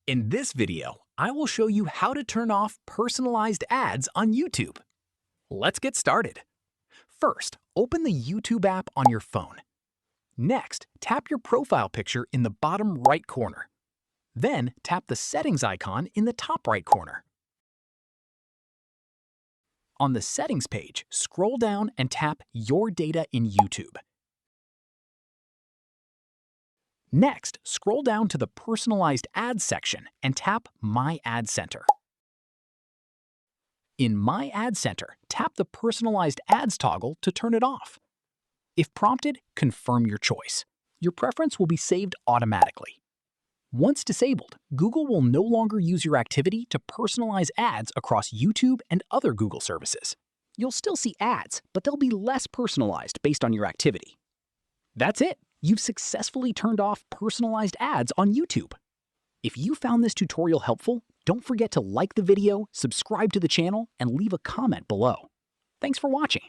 In this video, I will show you how to turn off personalized ads on YouTube. Let's get started. First, open the YouTube app on your phone. Next, tap your profile picture in the bottom right corner. Then, tap the settings icon in the top right corner. On the settings page, scroll down and tap Your Data in YouTube. Next, scroll down to the Personalized Ads section and tap My Ad Center. In My Ad Center, tap the Personalized Ads toggle to turn it off. If prompted, confirm your choice. Your preference will be saved automatically. Once disabled, Google will no longer use your activity to personalize ads across YouTube and other Google services. You'll still see ads, but they'll be less personalized based on your activity. That's it. You've successfully turned off personalized ads on YouTube. If you found this tutorial helpful, don't forget to like the video, subscribe to the channel, and leave a comment below. Thanks for watching.